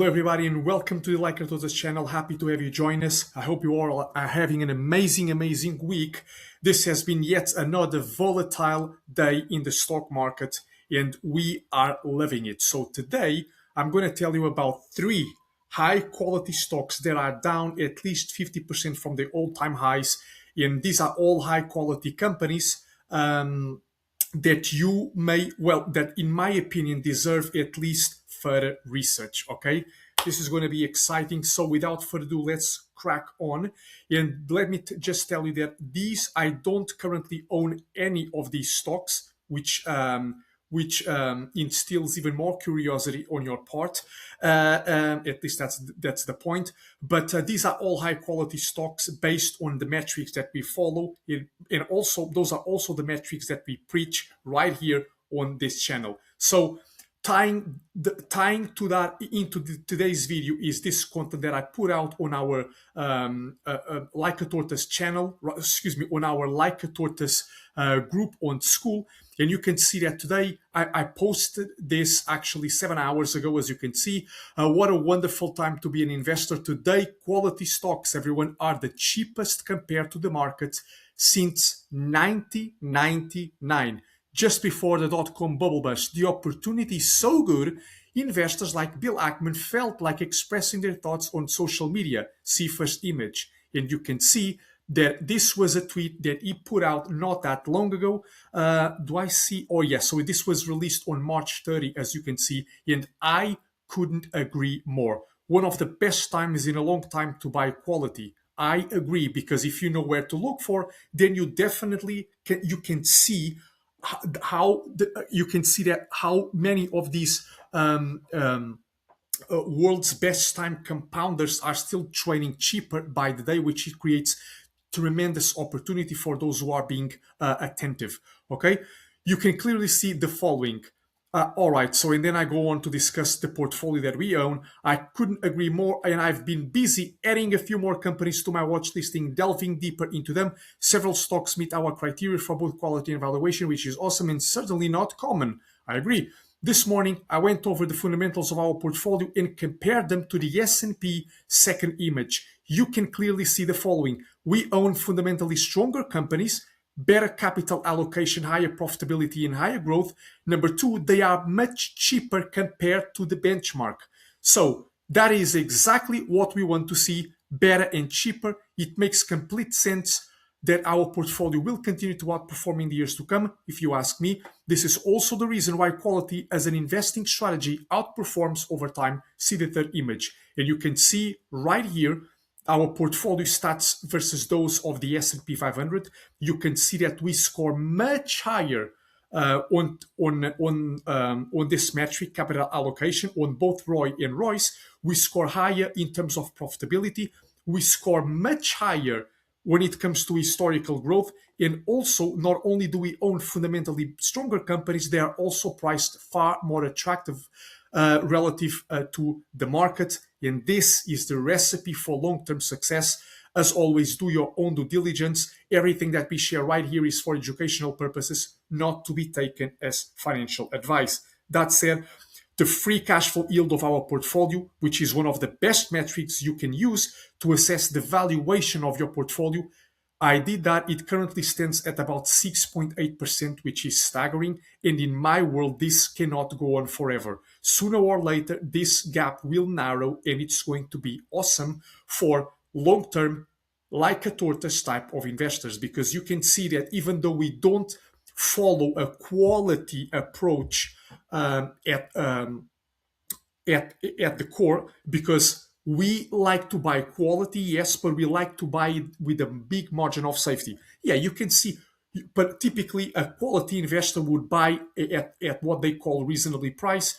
Hello everybody and welcome to the Like It Others channel. Happy to have you join us. I hope you all are having an amazing week. This has been yet another volatile day in the stock market and we are loving it. So today I'm going to tell you about three high quality stocks that are down at least 50% from the all-time highs, and these are all high quality companies that in my opinion deserve at least further research. Okay, this is going to be exciting. So without further ado, let's crack on. And let me just tell you that I don't currently own any of these stocks, which instills even more curiosity on your part. At least that's the point. But these are all high quality stocks based on the metrics that we follow, and also those are also the metrics that we preach right here on this channel. So tying to that into today's video is this content that I put out on our Like a Tortoise channel, on our Like a Tortoise group on school. And you can see that today I posted this actually 7 hours ago, as you can see. What a wonderful time to be an investor today. Quality stocks, everyone, are the cheapest compared to the market since 1999. Just before the dot-com bubble burst. The opportunity is so good, investors like Bill Ackman felt like expressing their thoughts on social media. See first image. And you can see that this was a tweet that he put out not that long ago. Do I see? Oh, yes. So this was released on March 30, as you can see. And I couldn't agree more. One of the best times in a long time to buy quality. I agree, because if you know where to look for, then you definitely can see how many of these world's best time compounders are still trading cheaper by the day, which creates tremendous opportunity for those who are being attentive. Okay, you can clearly see the following. All right, so and then I go on to discuss the portfolio that we own. I couldn't agree more, and I've been busy adding a few more companies to my watch listing, delving deeper into them. Several stocks meet our criteria for both quality and valuation, which is awesome and certainly not common. I agree. This morning, I went over the fundamentals of our portfolio and compared them to the S&P second image. You can clearly see the following. We own fundamentally stronger companies, better capital allocation, higher profitability, and higher growth. Number two, they are much cheaper compared to the benchmark. So that is exactly what we want to see, better and cheaper. It makes complete sense that our portfolio will continue to outperform in the years to come, if you ask me. This is also the reason why quality as an investing strategy outperforms over time. See the third image. And you can see right here our portfolio stats versus those of the S&P 500. You can see that we score much higher on this metric, capital allocation, on both ROI and ROIs. We score higher in terms of profitability. We score much higher when it comes to historical growth. And also, not only do we own fundamentally stronger companies, they are also priced far more attractive relative to the market. And this is the recipe for long-term success. As always, do your own due diligence. Everything that we share right here is for educational purposes, not to be taken as financial advice. That said, the free cash flow yield of our portfolio, which is one of the best metrics you can use to assess the valuation of your portfolio, I did that. It currently stands at about 6.8%, which is staggering. And in my world, this cannot go on forever. Sooner or later, this gap will narrow, and it's going to be awesome for long-term, like a tortoise type of investors, because you can see that even though we don't follow a quality approach at the core, because we like to buy quality, yes, but we like to buy it with a big margin of safety. Yeah, you can see, but typically a quality investor would buy at what they call reasonable price,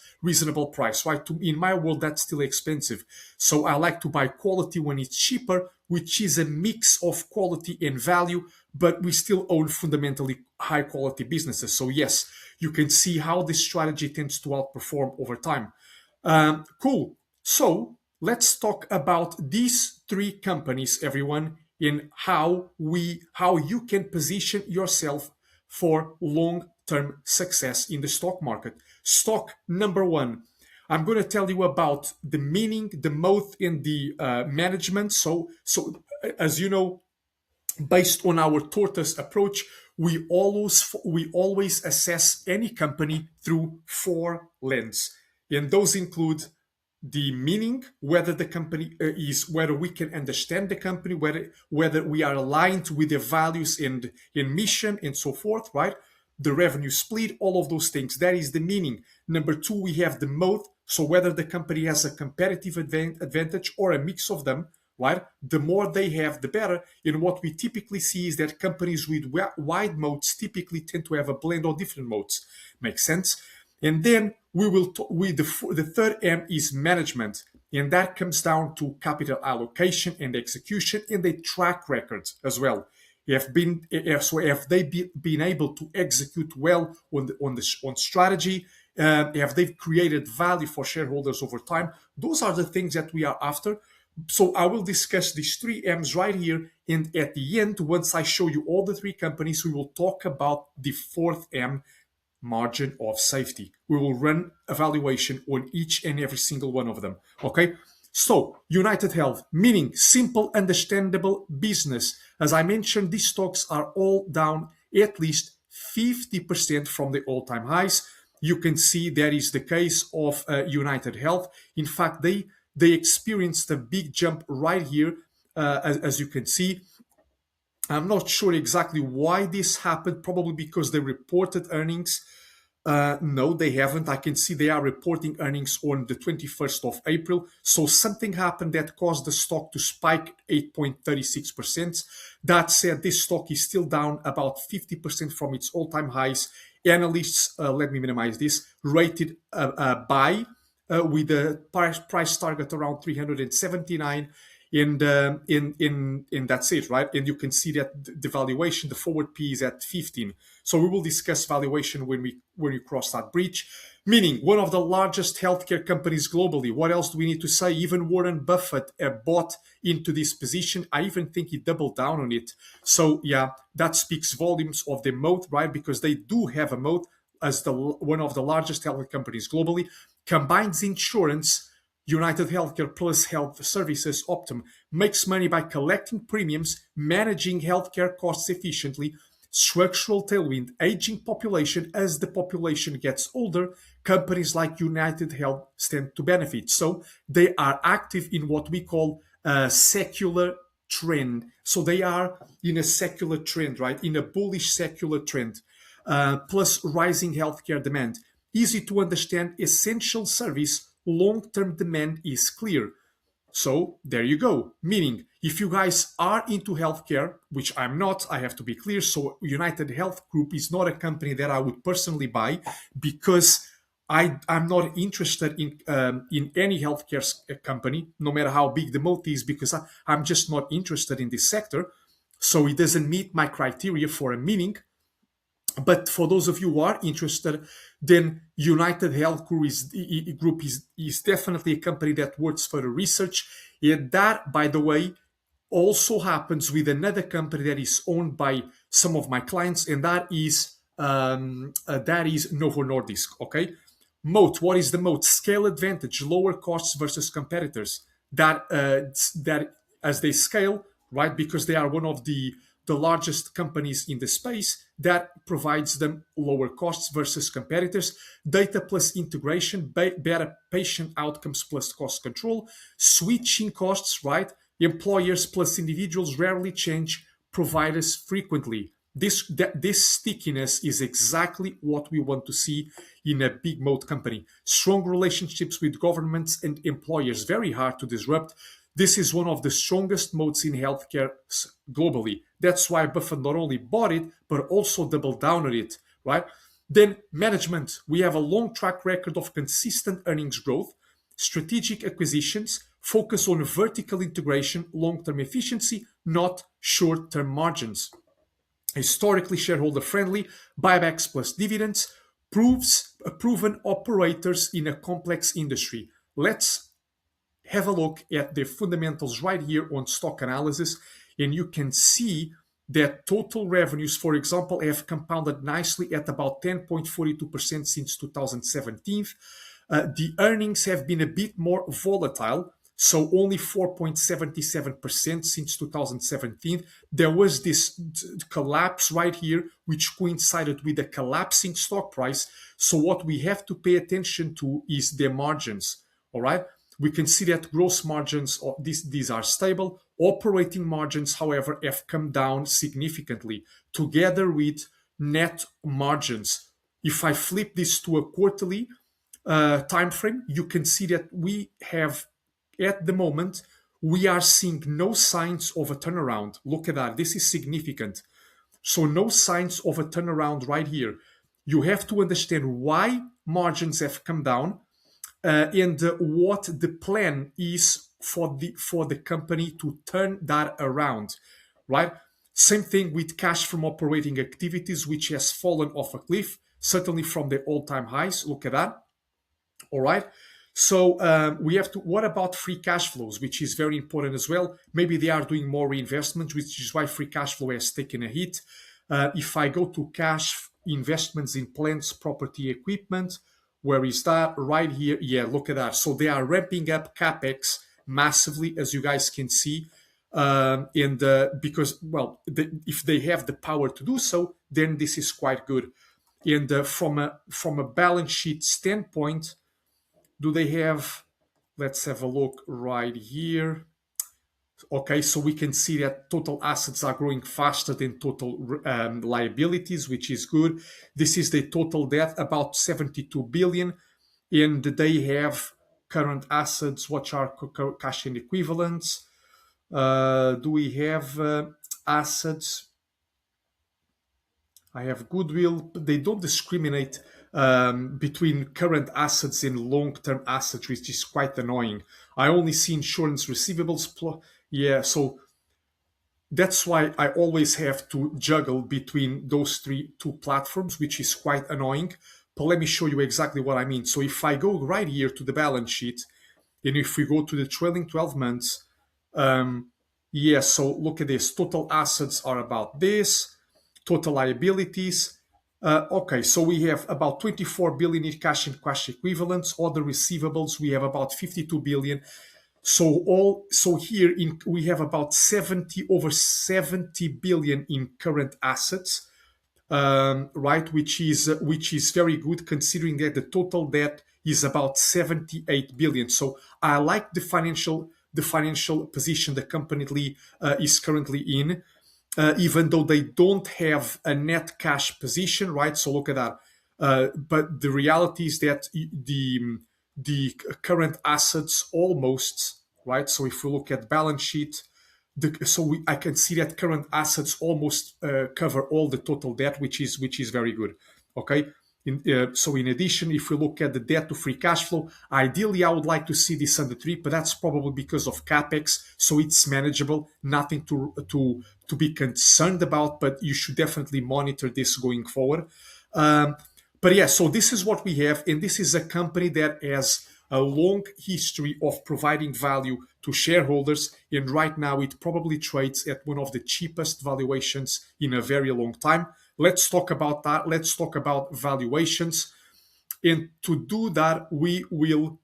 right? In my world, that's still expensive. So I like to buy quality when it's cheaper, which is a mix of quality and value, but we still own fundamentally high quality businesses. So yes, you can see how this strategy tends to outperform over time. Cool. So let's talk about these three companies, everyone, in how you can position yourself for long-term success in the stock market. Stock number one, I'm going to tell you about the meaning, the mode, and the management. So as you know, based on our tortoise approach, we always assess any company through four lenses, and those include the meaning, whether the company is, whether we can understand the company, whether we are aligned with their values and in mission and so forth, right? The revenue split, all of those things. That is the meaning. Number two, we have the mode. So whether the company has a competitive advantage or a mix of them, right? The more they have, the better. And what we typically see is that companies with wide modes typically tend to have a blend of different modes. Makes sense? And then the third M is management, and that comes down to capital allocation and execution, and the track records as well. Have they been able to execute well on strategy? Have they created value for shareholders over time? Those are the things that we are after. So I will discuss these three M's right here, and at the end, once I show you all the three companies, we will talk about the fourth M, margin of safety. We will run evaluation on each and every single one of them. Okay. So United Health, meaning simple, understandable business. As I mentioned, these stocks are all down at least 50% from the all-time highs. You can see that is the case of United Health. In fact, they experienced a big jump right here, as you can see. I'm not sure exactly why this happened, probably because they reported earnings. No, they haven't. I can see they are reporting earnings on the 21st of April. So something happened that caused the stock to spike 8.36%. That said, this stock is still down about 50% from its all-time highs. Analysts, let me minimize this, rated a buy with a price target around 379. And that's it, right? And you can see that the valuation, the forward P is at 15. So we will discuss valuation when we cross that bridge. Meaning, one of the largest healthcare companies globally. What else do we need to say? Even Warren Buffett bought into this position. I even think he doubled down on it. So yeah, that speaks volumes of the moat, right? Because they do have a moat as one of the largest healthcare companies globally. Combines insurance, United Healthcare plus Health Services Optum, makes money by collecting premiums, managing healthcare costs efficiently, structural tailwind, aging population. As the population gets older, companies like United Health stand to benefit. So they are active in what we call a secular trend. So they are in a secular trend, right? In a bullish secular trend, plus rising healthcare demand. Easy to understand, essential service, long-term demand is clear. So there you go. Meaning, if you guys are into healthcare, which I'm not, I have to be clear. So United Health Group is not a company that I would personally buy, because I'm not interested in any healthcare company, no matter how big the moat is, because I'm just not interested in this sector. So it doesn't meet my criteria for a meaning. But for those of you who are interested, then United Health Group is definitely a company that works further research. And that, by the way, also happens with another company that is owned by some of my clients, and that is Novo Nordisk. Okay, moat. What is the moat? Scale advantage, lower costs versus competitors. That as they scale, right? Because they are one of the largest companies in the space, that provides them lower costs versus competitors. Data plus integration, better patient outcomes plus cost control. Switching costs, right? Employers plus individuals rarely change, providers frequently. This stickiness is exactly what we want to see in a big moat company. Strong relationships with governments and employers, very hard to disrupt. This is one of the strongest moats in healthcare globally. That's why Buffett not only bought it, but also doubled down on it, right? Then management. We have a long track record of consistent earnings growth, strategic acquisitions, focus on vertical integration, long-term efficiency, not short-term margins. Historically shareholder friendly, buybacks plus dividends, proven operators in a complex industry. Let's have a look at the fundamentals right here on stock analysis, and you can see that total revenues, for example, have compounded nicely at about 10.42% since 2017. The earnings have been a bit more volatile, so only 4.77% since 2017. There was this collapse right here, which coincided with a collapsing stock price. So what we have to pay attention to is their margins. All right. We can see that gross margins, these are stable. Operating margins, however, have come down significantly, together with net margins. If I flip this to a quarterly time frame, you can see that we have, at the moment, we are seeing no signs of a turnaround. Look at that. This is significant. So no signs of a turnaround right here. You have to understand why margins have come down, and what the plan is for the company to turn that around, right? Same thing with cash from operating activities, which has fallen off a cliff, certainly from the all-time highs. Look at that. All right. So we have to. What about free cash flows, which is very important as well? Maybe they are doing more reinvestment, which is why free cash flow has taken a hit. If I go to cash investments in plants, property, equipment, where is that? Right here. Yeah, look at that. So they are ramping up capex massively, as you guys can see. And because, well, if they have the power to do so, then this is quite good. And from a balance sheet standpoint, do they have, let's have a look right here. Okay, so we can see that total assets are growing faster than total liabilities, which is good. This is the total debt, about 72 billion, and they have current assets, which are cash and equivalents. Do we have assets? I have goodwill. They don't discriminate between current assets and long-term assets, which is quite annoying. I only see insurance receivables. Yeah, so that's why I always have to juggle between those two platforms, which is quite annoying. But let me show you exactly what I mean. So if I go right here to the balance sheet, and if we go to the trailing 12 months, yeah, so look at this. Total assets are about this. Total liabilities. Okay, so we have about 24 billion in cash and cash equivalents. Other receivables, we have about 52 billion. So here we have about over 70 billion in current assets, right? Which is very good considering that the total debt is about 78 billion. So I like the financial position the company is currently in. Even though they don't have a net cash position, right? So look at that. But the reality is that the current assets almost, right? So if we look at balance sheet, I can see that current assets almost cover all the total debt, which is very good. Okay. So in addition, if we look at the debt to free cash flow, ideally I would like to see this under 3, but that's probably because of capex, so it's manageable, nothing to be concerned about, but you should definitely monitor this going forward. But yeah, so this is what we have, and this is a company that has a long history of providing value to shareholders, and right now it probably trades at one of the cheapest valuations in a very long time. Let's talk about that. Let's talk about valuations. And to do that, we will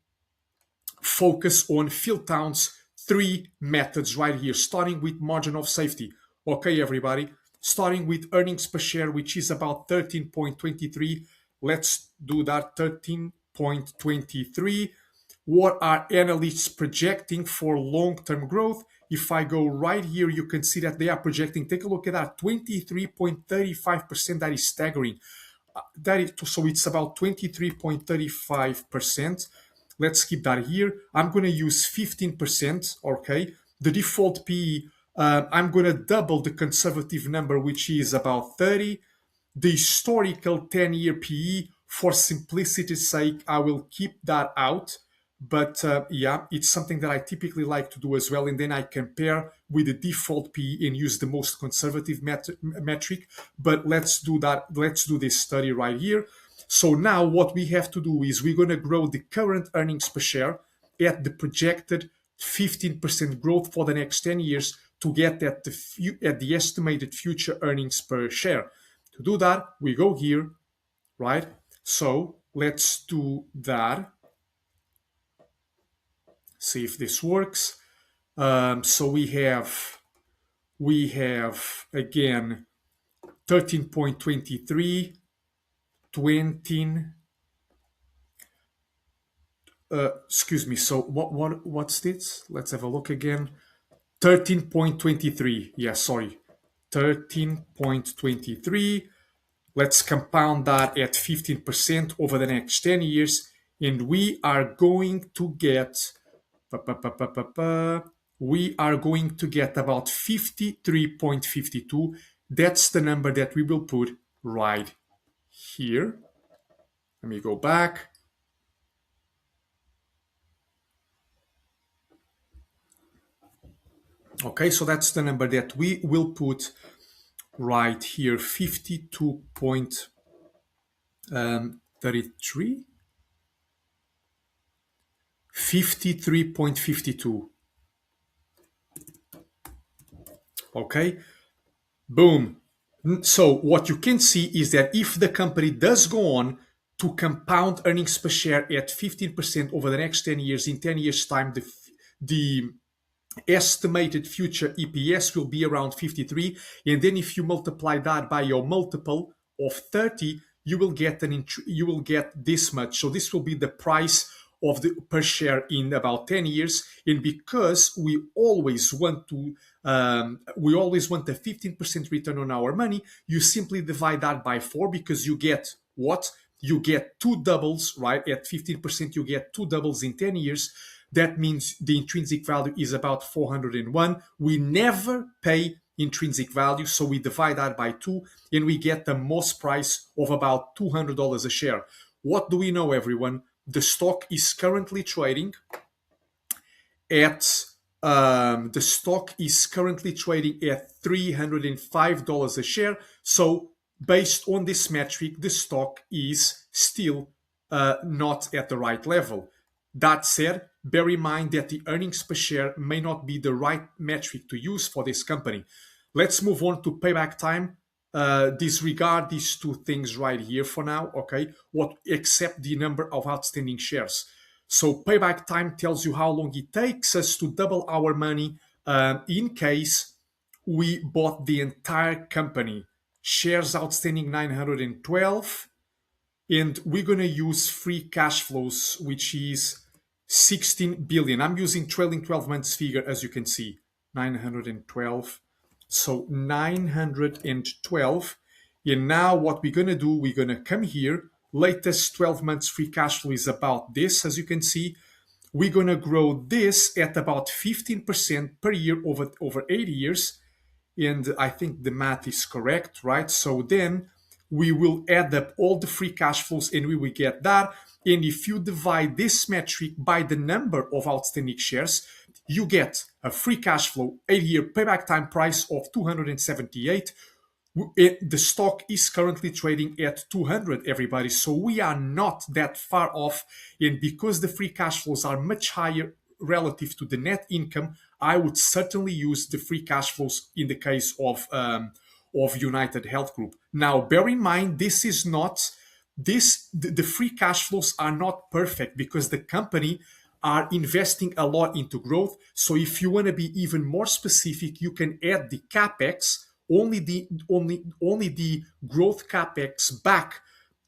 focus on Phil Town's 3 methods right here, starting with margin of safety. Okay, everybody, starting with earnings per share, which is about 13.23. Let's do that, 13.23. What are analysts projecting for long-term growth? If I go right here, you can see that they are projecting, take a look at that, 23.35%. That is staggering. So it's about 23.35%. Let's keep that here. I'm going to use 15%, okay? The default PE, I'm going to double the conservative number, which is about 30. The historical 10-year PE, for simplicity's sake, I will keep that out. But yeah, it's something that I typically like to do as well. And then I compare with the default PE and use the most conservative metric. But let's do that. Let's do this study right here. So now what we have to do is we're going to grow the current earnings per share at the projected 15% growth for the next 10 years to get at the estimated future earnings per share. To do that, we go here, right? So let's do that. see if this works. So we have again 13.23, 20. Excuse me. So what's this? Let's have a look again. 13.23. Yeah, sorry. 13.23. Let's compound that at 15% over the next 10 years, and we are going to get we are going to get about 53.52. That's the number that we will put right here. Let me go back. Okay, so that's the number that we will put right here, 52.33. 53.52. Okay, boom. So what you can see is that if the company does go on to compound earnings per share at 15% over the next 10 years, in 10 years' time, the estimated future EPS will be around 53. And then if you multiply that by your multiple of 30, you will get this much. So this will be the price of the per share in about 10 years. And because we always want a 15% return on our money, you simply divide that by 4, because you get what? You get two doubles, right? At 15%, you get two doubles in 10 years. That means the intrinsic value is about 401. We never pay intrinsic value, so we divide that by 2, and we get the most price of about $200 a share. What do we know, everyone? The stock is currently trading at $305 a share. So based on this metric, the stock is still not at the right level. That said, bear in mind that the earnings per share may not be the right metric to use for this company. Let's move on to payback time. Disregard these two things right here for now, okay? Except the number of outstanding shares. So payback time tells you how long it takes us to double our money in case we bought the entire company. Shares outstanding 912. And we're going to use free cash flows, which is 16 billion. I'm using trailing 12 months figure, as you can see, 912. So 912. And now what we're going to do, we're going to come here. Latest 12 months free cash flow is about this, as you can see. We're going to grow this at about 15% per year over 8 years. And I think the math is correct, right? So then we will add up all the free cash flows and we will get that. And if you divide this metric by the number of outstanding shares, you get a free cash flow 8-year payback time price of 278. The stock is currently trading at 200, everybody. So we are not that far off. And because the free cash flows are much higher relative to the net income, I would certainly use the free cash flows in the case of United Health Group. Now, bear in mind, the free cash flows are not perfect because the company are investing a lot into growth. So if you want to be even more specific, you can add the capex, only the growth capex back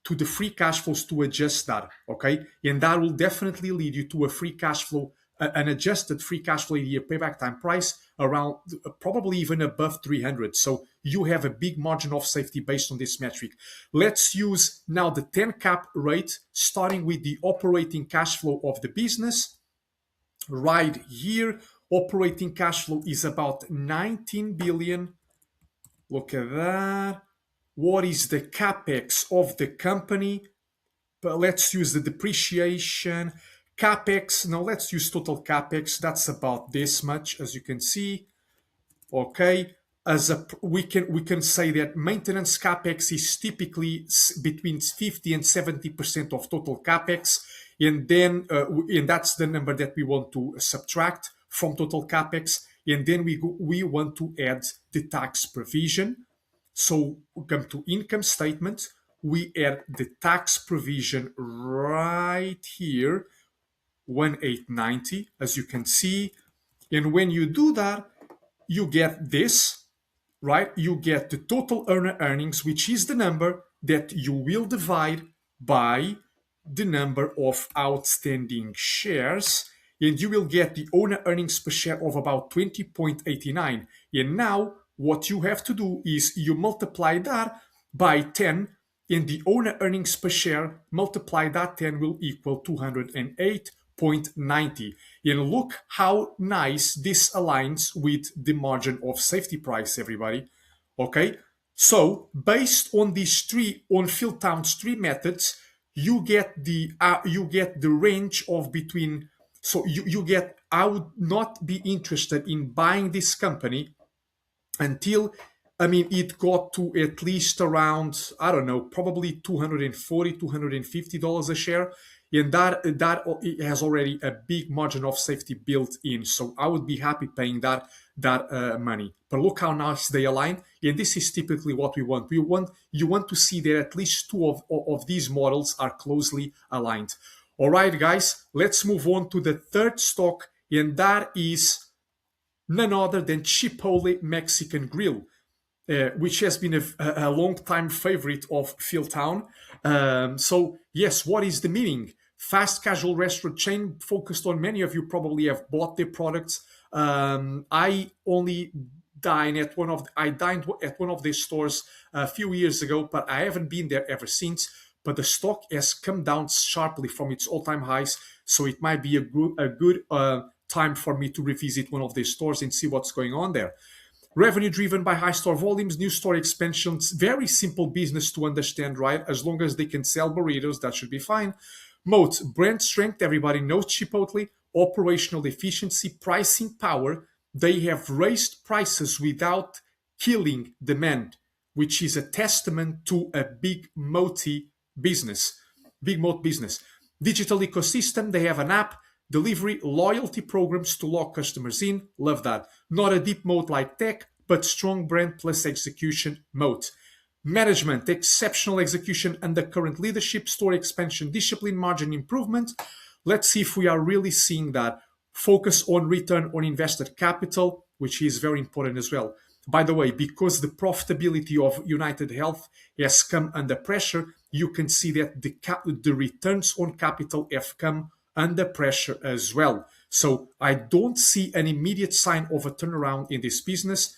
to the free cash flows to adjust that, okay? And that will definitely lead you to a free cash flow, an adjusted free cash flow year payback time price around probably even above 300. So you have a big margin of safety based on this metric. Let's use now the 10 cap rate, starting with the operating cash flow of the business. Right here, operating cash flow is about 19 billion. Look at that. What is the capex of the company? But let's use the depreciation. Capex, now let's use total capex. That's about this much, as you can see. Okay, we can say that maintenance capex is typically between 50 and 70% of total capex, and then and that's the number that we want to subtract from total capex, and then we want to add the tax provision. So we come to income statement. We add the tax provision right here. 1890, as you can see. And when you do that, you get this, right? You get the total earnings, which is the number that you will divide by the number of outstanding shares, and you will get the owner earnings per share of about 20.89. And now what you have to do is you multiply that by 10, and the owner earnings per share multiply that 10 will equal 208.90. And look how nice this aligns with the margin of safety price, everybody. Okay, so based on these three, on Philtown's three methods, you get the range of between. So you get. I would not be interested in buying this company until, I mean, it got to at least around, I don't know, probably $240, $250 a share. And that it has already a big margin of safety built in. So I would be happy paying that money. But look how nice they align. And this is typically what we want. You want to see that at least two of these models are closely aligned. All right, guys, let's move on to the third stock, and that is none other than Chipotle Mexican Grill, which has been a long-time favorite of Philtown. So, yes, what is the meaning? Fast casual restaurant chain focused on, many of you probably have bought their products. I dined at one of their stores a few years ago, but I haven't been there ever since. But the stock has come down sharply from its all-time highs, so it might be a good time for me to revisit one of their stores and see what's going on there. Revenue driven by high store volumes, new store expansions, very simple business to understand, right? As long as they can sell burritos, that should be fine. Moat, brand strength, everybody knows Chipotle, operational efficiency, pricing power. They have raised prices without killing demand, which is a testament to a big moat business. Digital ecosystem, they have an app, delivery, loyalty programs to lock customers in. Love that. Not a deep moat like tech, but strong brand plus execution moat. Management, exceptional execution under current leadership, store expansion, discipline, margin improvement. Let's see if we are really seeing that. Focus on return on invested capital, which is very important as well. By the way, because the profitability of United Health has come under pressure, you can see that the returns on capital have come under pressure as well. So I don't see an immediate sign of a turnaround in this business.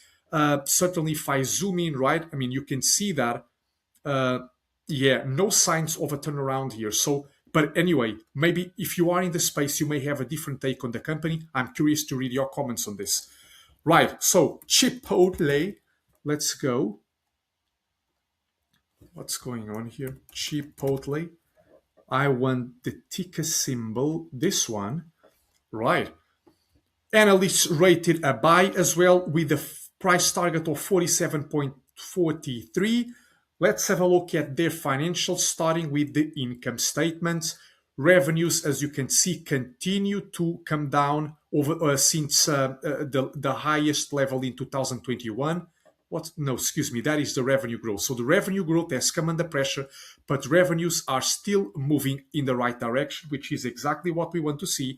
Certainly, if I zoom in, right, I mean, you can see that, no signs of a turnaround here. So, but anyway, maybe if you are in the space, you may have a different take on the company. I'm curious to read your comments on this. Right, so Chipotle, let's go. What's going on here? Chipotle. I want the ticker symbol, this one. Right. Analysts rated a buy as well with a price target of 47.43. Let's have a look at their financials, starting with the income statement. Revenues, as you can see, continue to come down since the highest level in 2021. That is the revenue growth. So the revenue growth has come under pressure, but revenues are still moving in the right direction, which is exactly what we want to see.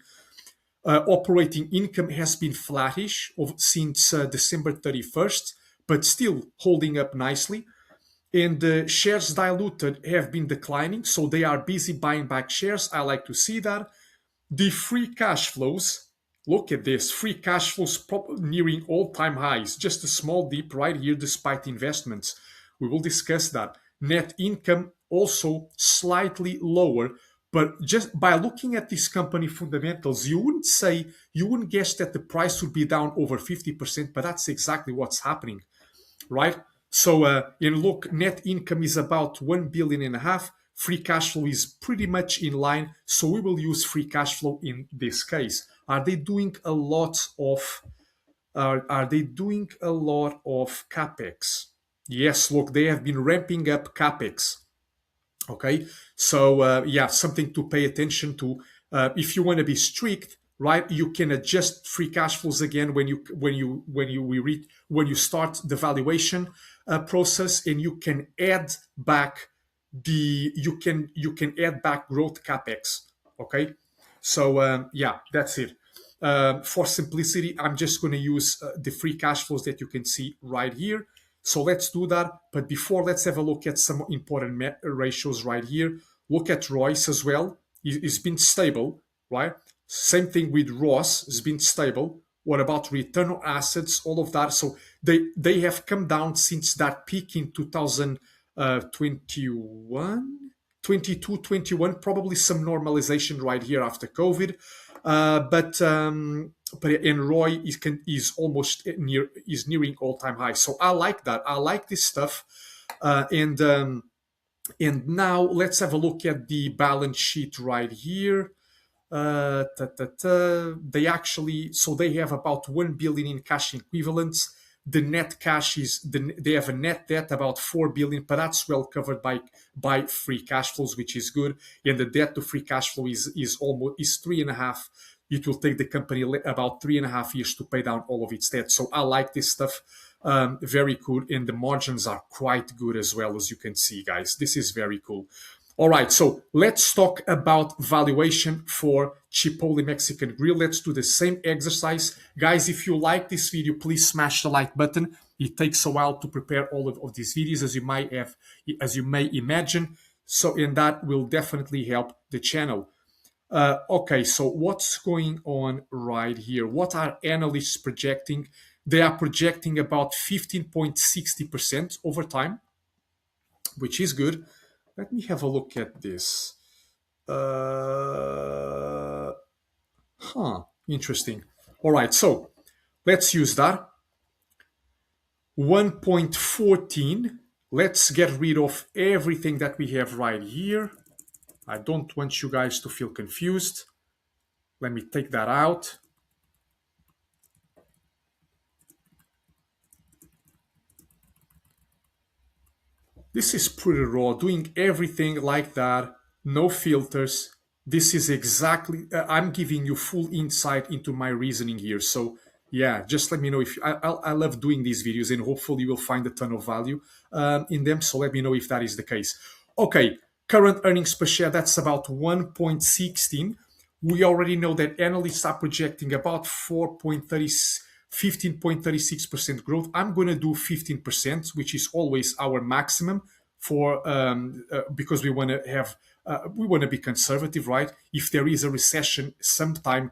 Operating income has been flattish since December 31st, but still holding up nicely. And the shares diluted have been declining, so they are busy buying back shares. I like to see that. The free cash flows, look at this, free cash flows nearing all-time highs, just a small dip right here despite investments. We will discuss that. Net income also slightly lower, but just by looking at this company fundamentals, you wouldn't guess that the price would be down over 50%, but that's exactly what's happening, right? So, look, net income is about 1.5 billion. Free cash flow is pretty much in line. So we will use free cash flow in this case. Are they doing a lot of capex? Yes, look, they have been ramping up capex. Okay, so something to pay attention to. If you want to be strict, right, you can adjust free cash flows again when you start the valuation process, and you can add back growth capex. Okay, So yeah, that's it. For simplicity, I'm just going to use the free cash flows that you can see right here. So let's do that. But before, let's have a look at some important ratios right here. Look at Royce as well. It's been stable, right? Same thing with Ross. It's been stable. What about return on assets? All of that. So they have come down since that peak in 2021. 22, 21, probably some normalization right here after COVID. But and Roy is almost nearing all time high. So I like that. I like this stuff. And now let's have a look at the balance sheet right here. They actually, so they have about 1 billion in cash equivalents. The net cash they have a net debt about 4 billion, but that's well covered by free cash flows, which is good. And the debt to free cash flow is 3.5. It will take the company about 3.5 years to pay down all of its debt. So I like this stuff. Very cool. And the margins are quite good as well, as you can see, guys. This is very cool. All right, so let's talk about valuation for Chipotle Mexican Grill. Let's do the same exercise. Guys, if you like this video, please smash the like button. It takes a while to prepare all of these videos, as you may imagine. So, and that will definitely help the channel. Okay, so what's going on right here? What are analysts projecting? They are projecting about 15.60% over time, which is good. Let me have a look at this. Interesting. All right, so let's use that. 1.14. Let's get rid of everything that we have right here. I don't want you guys to feel confused. Let me take that out. This is pretty raw, doing everything like that, no filters. This is exactly, I'm giving you full insight into my reasoning here. So yeah, just let me know if I love doing these videos, and hopefully you will find a ton of value in them. So let me know if that is the case. Okay, current earnings per share, that's about 1.16. We already know that analysts are projecting about 15.36% growth. I'm going to do 15%, which is always our maximum for because we want to be conservative, right? If there is a recession sometime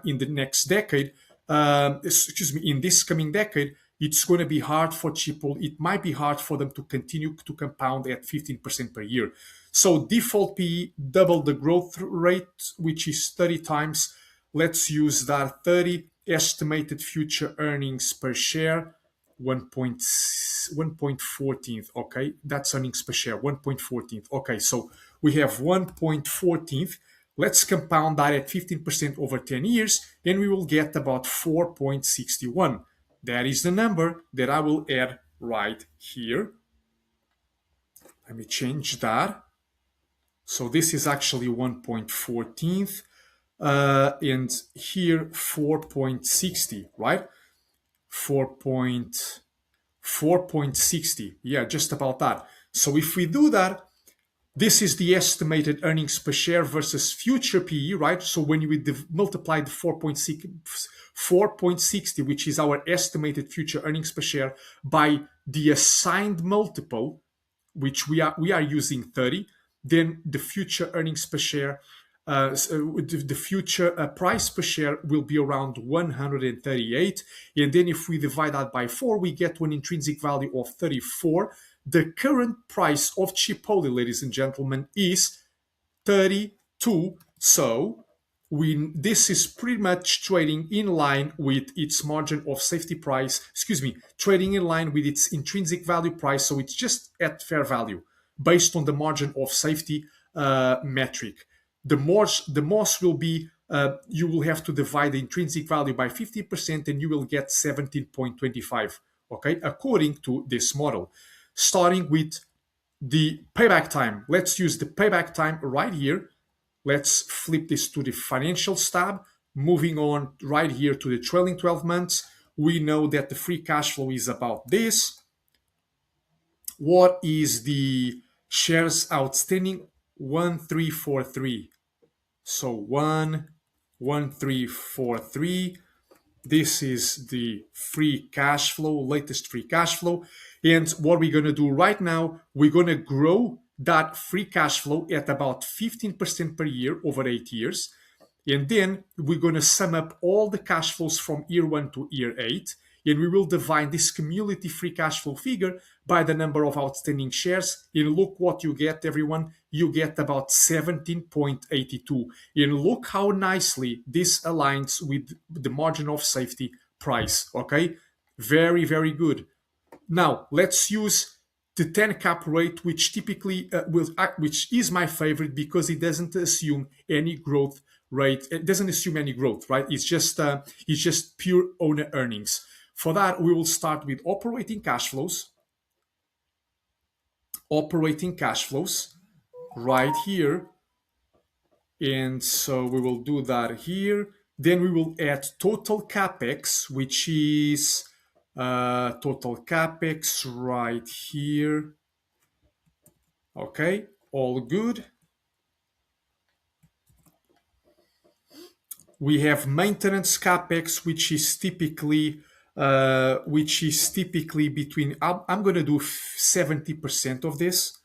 in the next decade, in this coming decade, it's going to be hard for Chipotle. It might be hard for them to continue to compound at 15% per year. So default PE, double the growth rate, which is 30 times. Let's use that 30 estimated future earnings per share. 1.14th. Okay, that's earnings per share. 1.14th. Okay, so we have 1.14th. Let's compound that at 15% over 10 years, and we will get about 4.61. That is the number that I will add right here. Let me change that. So this is actually 1.14th, and here 4.60, right? 4.60. Yeah, just about that. So if we do that, this is the estimated earnings per share versus future PE, right? So when you multiply the 4.60, which is our estimated future earnings per share, by the assigned multiple, which we are using 30, then the future earnings per share, the future price per share will be around 138. And then if we divide that by 4, we get to an intrinsic value of 34. The current price of Chipotle, ladies and gentlemen, is 32. So this is pretty much trading in line with its margin of safety price, trading in line with its intrinsic value price. So it's just at fair value based on the margin of safety metric. The most will be, you will have to divide the intrinsic value by 50% and you will get 17.25, okay, according to this model. Starting with the payback time. Let's use the payback time right here. Let's flip this to the financials tab. Moving on right here to the trailing 12 months. We know that the free cash flow is about this. What is the shares outstanding? 1343. So 11343. This is the free cash flow, latest free cash flow. And what we're going to do right now, we're going to grow that free cash flow at about 15% per year over 8 years. And then we're going to sum up all the cash flows from year one to year eight. And we will divide this cumulative free cash flow figure by the number of outstanding shares. And look what you get, everyone. You get about 17.82. And look how nicely this aligns with the margin of safety price. Okay, very, very good. Now let's use the 10 cap rate, which typically which is my favorite because it doesn't assume any growth rate. It doesn't assume any growth, right? It's just pure owner earnings. For that, we will start with operating cash flows. Operating cash flows right here. And so we will do that here. Then we will add total capex, which is total capex right here. Okay, all good. We have maintenance capex, which is typically between. I'm going to do 70% of this.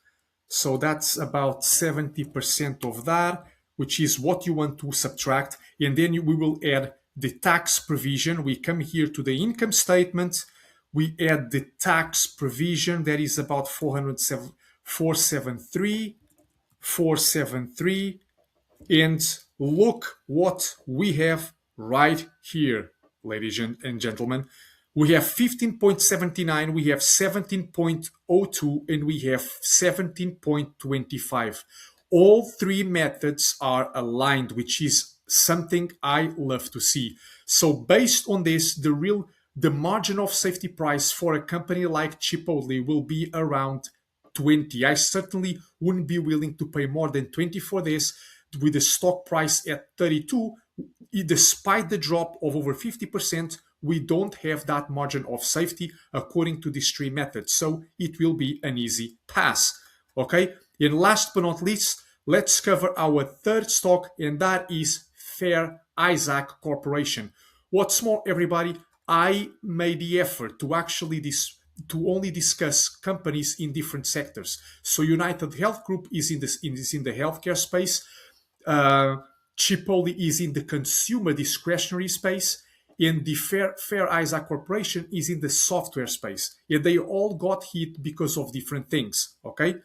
So that's about 70% of that, which is what you want to subtract. And then we will add the tax provision. We come here to the income statement. We add the tax provision. That is about 473. And look what we have right here, ladies and gentlemen. We have 15.79, we have 17.02, and we have 17.25. All three methods are aligned, which is something I love to see. So based on this, the margin of safety price for a company like Chipotle will be around 20. I certainly wouldn't be willing to pay more than 20 for this with the stock price at 32. Despite the drop of over 50%, we don't have that margin of safety according to these three methods. So it will be an easy pass. Okay. And last but not least, let's cover our third stock, and that is Fair Isaac Corporation. What's more, everybody, I made the effort to actually only discuss companies in different sectors. So United Health Group is in the healthcare space. Chipotle is in the consumer discretionary space, and the Fair Isaac Corporation is in the software space. And they all got hit because of different things. Okay.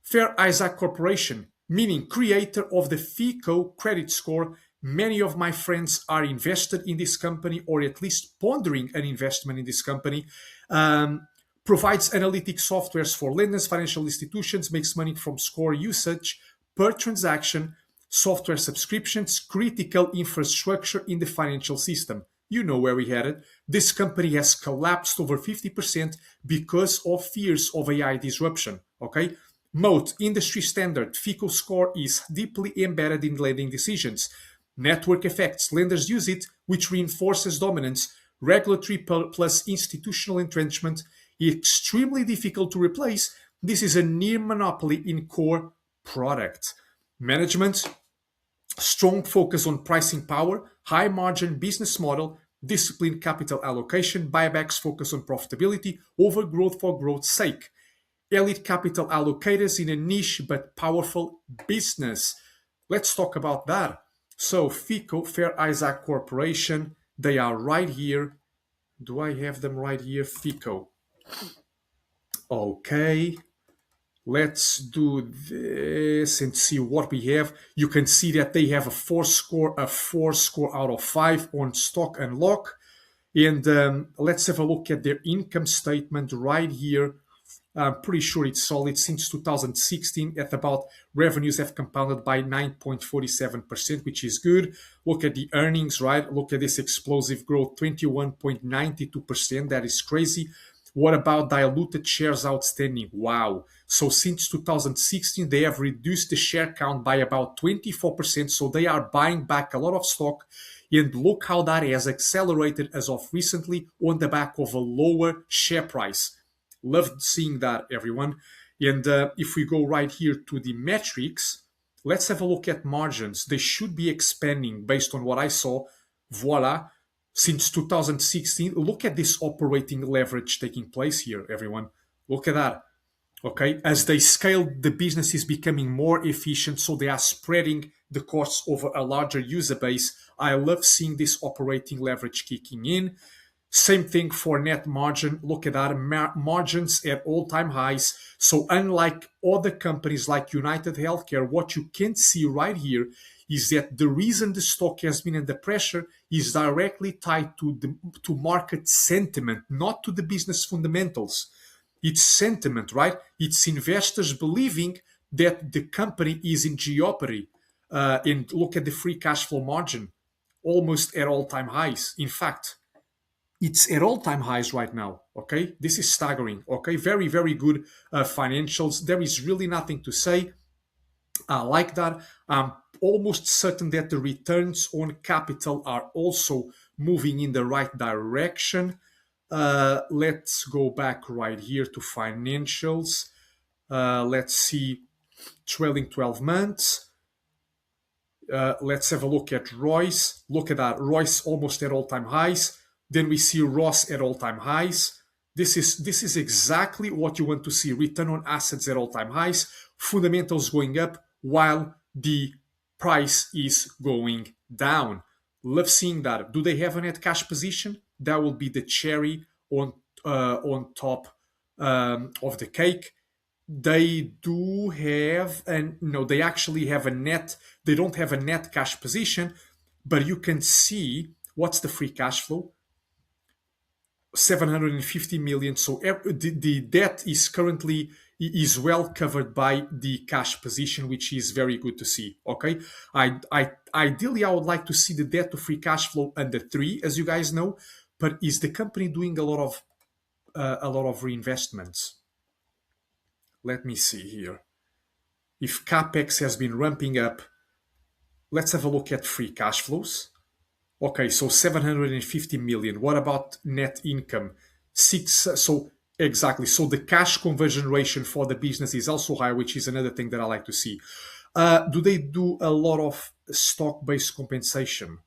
Fair Isaac Corporation, meaning creator of the FICO credit score. Many of my friends are invested in this company, or at least pondering an investment in this company. Provides analytic softwares for lenders, financial institutions, makes money from score usage per transaction, software subscriptions, critical infrastructure in the financial system. You know where we headed. This company has collapsed over 50% because of fears of AI disruption. Okay. Moat, industry standard, FICO score is deeply embedded in lending decisions. Network effects, lenders use it, which reinforces dominance. Regulatory plus institutional entrenchment, extremely difficult to replace. This is a near monopoly in core product. Management, strong focus on pricing power, high margin business model, disciplined capital allocation, buybacks focus on profitability, overgrowth for growth's sake. Elite capital allocators in a niche but powerful business. Let's talk about that. So FICO, Fair Isaac Corporation, they are right here. Do I have them right here? FICO. Okay. Let's do this and see what we have. You can see that they have a four score out of 5 on stock unlock. And let's have a look at their income statement right here. I'm pretty sure it's solid since 2016 at about revenues have compounded by 9.47%, which is good. Look at the earnings, right? Look at this explosive growth, 21.92%. That is crazy. What about diluted shares outstanding? Wow. So since 2016, they have reduced the share count by about 24%. So they are buying back a lot of stock. And look how that has accelerated as of recently on the back of a lower share price. Loved seeing that, everyone. And if we go right here to the metrics, Let's have a look at margins. They should be expanding based on what I saw. Voila. Since 2016, look at this operating leverage taking place here, everyone. Look at that. Okay, as they scale, the business is becoming more efficient, so they are spreading the costs over a larger user base. I love seeing this operating leverage kicking in. Same thing for net margin. Look at that, margins at all-time highs. So unlike other companies like United Healthcare, what you can see right here is that the reason the stock has been under pressure is directly tied to market sentiment, not to the business fundamentals. It's sentiment, right? It's investors believing that the company is in jeopardy. And look at the free cash flow margin, almost at all-time highs. In fact, it's at all-time highs right now. Okay, this is staggering. Okay, very, very good financials. There is really nothing to say. I like that. I'm almost certain that the returns on capital are also moving in the right direction. Let's go back right here to financials. Let's see trailing 12 months. Let's have a look at Royce. Look at that. Royce almost at all-time highs. Then we see Ross at all-time highs. This is exactly what you want to see. Return on assets at all-time highs. Fundamentals going up while the price is going down. Love seeing that. Do they have a net cash position? That will be the cherry on top of the cake. They do have, and no, they actually have a net. They don't have a net cash position, but you can see what's the free cash flow. 750 million. So the debt is currently is well covered by the cash position, which is very good to see. Okay, ideally I would like to see the debt to free cash flow under 3, as you guys know. But is the company doing a lot of reinvestments? Let me see here. If capex has been ramping up, let's have a look at free cash flows. Okay, so 750 million. What about net income? So exactly. So the cash conversion ratio for the business is also high, which is another thing that I like to see. Do they do a lot of stock-based compensation?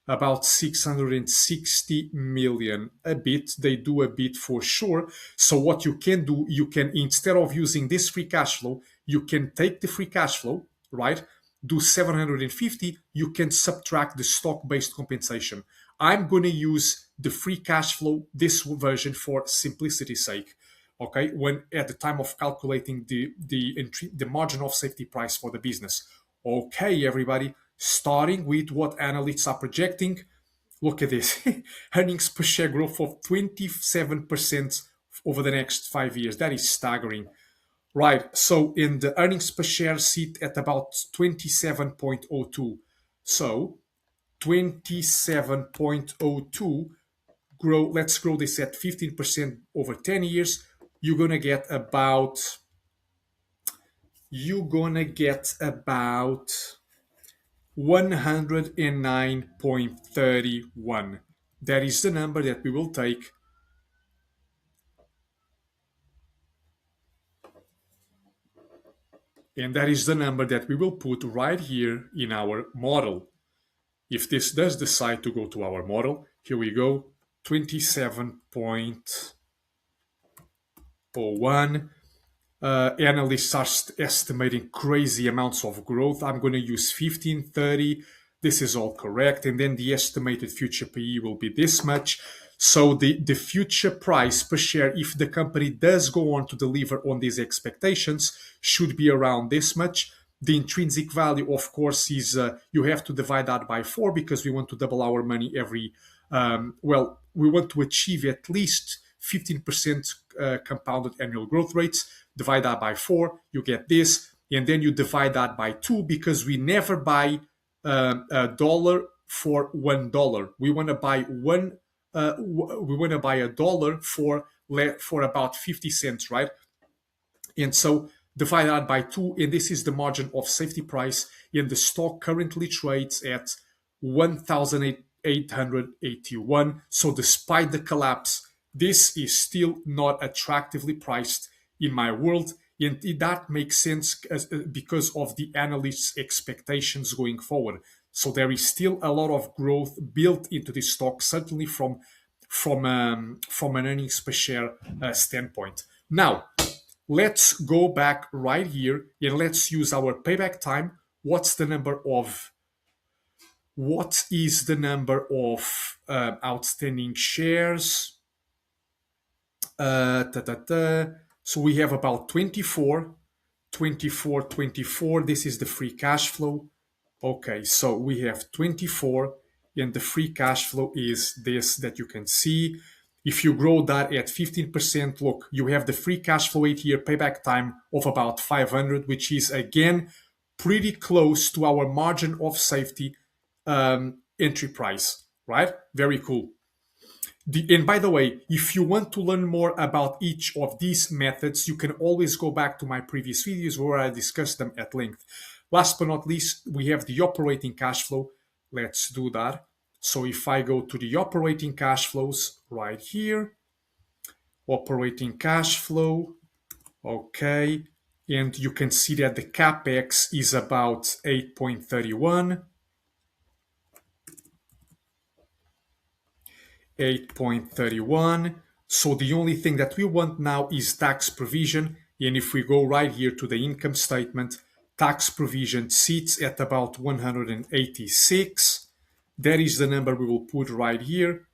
About 660 million. A bit. They do a bit for sure. So what you can do, you can, instead of using this free cash flow, you can take the free cash flow, right? Do 750, you can subtract the stock-based compensation. I'm going to use the free cash flow, this version, for simplicity's sake. Okay, when at the time of calculating the margin of safety price for the business. Okay, everybody, starting with what analysts are projecting. Look at this. Earnings per share growth of 27% over the next 5 years. That is staggering. Right, so in the earnings per share sit at about 27.02. So 27.02 grow. Let's grow this at 15% over 10 years. You're gonna get about 109.31. That is the number that we will take. And that is the number that we will put right here in our model. If this does decide to go to our model, here we go, 27.01. Analysts are estimating crazy amounts of growth. I'm going to use 1530. This is all correct. And then the estimated future PE will be this much. So the future price per share, if the company does go on to deliver on these expectations, should be around this much. The intrinsic value, of course, is you have to divide that by 4 because we want to double our money every, we want to achieve at least 15% compounded annual growth rates. Divide that by 4, you get this. And then you divide that by 2 because we never buy a dollar for $1. We want to buy a dollar for about 50 cents, right? And so divide that by 2, and this is the margin of safety price. And the stock currently trades at 1,881. So despite the collapse, this is still not attractively priced in my world. And that makes sense because of the analysts' expectations going forward. So there is still a lot of growth built into the stock, certainly from an earnings per share standpoint. Now, let's go back right here and let's use our payback time. What is the number of outstanding shares? So we have about 24, 24, 24. This is the free cash flow. Okay, so we have 24, and the free cash flow is this that you can see. If you grow that at 15%, look, you have the free cash flow 8-year payback time of about 500, which is again pretty close to our margin of safety entry price, right? Very cool. And by the way, if you want to learn more about each of these methods, you can always go back to my previous videos where I discussed them at length. Last but not least, we have the operating cash flow. Let's do that. So if I go to the operating cash flows right here, operating cash flow, okay, and you can see that the capex is about 8.31. 8.31. So the only thing that we want now is tax provision. And if we go right here to the income statement, tax provision sits at about 186. That is the number we will put right here.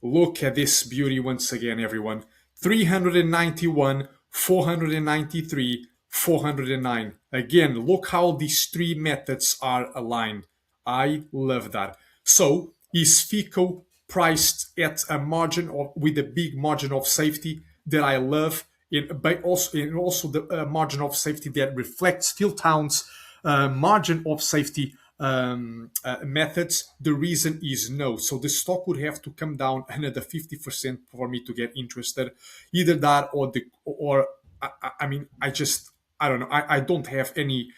Look at this beauty once again, everyone. 391, 493, 409. Again, look how these three methods are aligned. I love that. So is FICO priced at a margin of with a big margin of safety that I love, but also the margin of safety that reflects Philtown's margin of safety methods? The reason is no. So the stock would have to come down another 50% for me to get interested. Either that or I mean, I don't know. I don't have any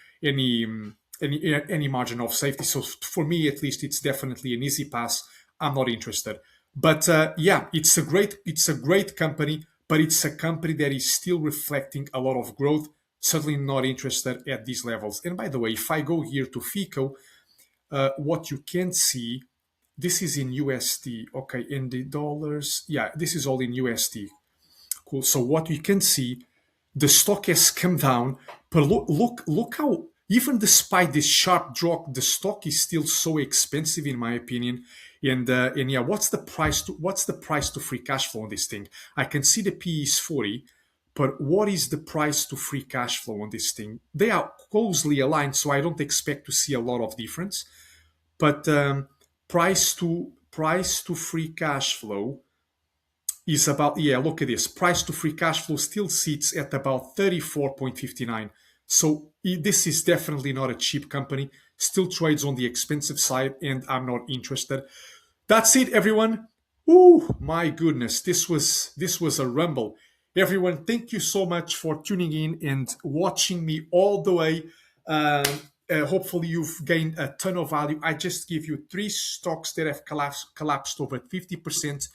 margin of safety. So for me, at least, it's definitely an easy pass. I'm not interested. But yeah, it's a great company, but it's a company that is still reflecting a lot of growth. Certainly not interested at these levels. And by the way, if I go here to FICO, what you can see, this is in USD. Okay, in the dollars, yeah, this is all in USD. Cool. So what you can see, the stock has come down, but look how even despite this sharp drop, the stock is still so expensive in my opinion. And yeah, what's the price to free cash flow on this thing? I can see the PE is 40, but what is the price to free cash flow on this thing? They are closely aligned, so I don't expect to see a lot of difference. But price to free cash flow is about, yeah, look at this. Price to free cash flow still sits at about 34.59. So this is definitely not a cheap company. Still trades on the expensive side, and I'm not interested. That's it, everyone. Ooh, my goodness, this was a rumble. Everyone, thank you so much for tuning in and watching me all the way. Hopefully you've gained a ton of value. I just give you 3 stocks that have collapsed over 50%.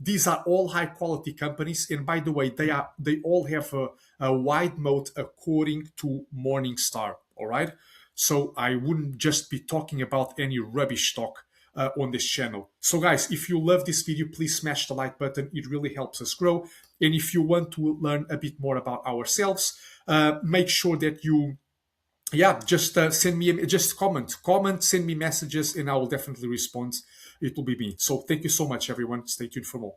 These are all high quality companies, and by the way, they all have a wide moat according to Morningstar. All right, so I wouldn't just be talking about any rubbish stock on this channel. So guys, if you love this video, please smash the like button. It really helps us grow. And if you want to learn a bit more about ourselves, make sure that you just send me just comment, send me messages, and I will definitely respond. It will be me. So thank you so much, everyone. Stay tuned for more.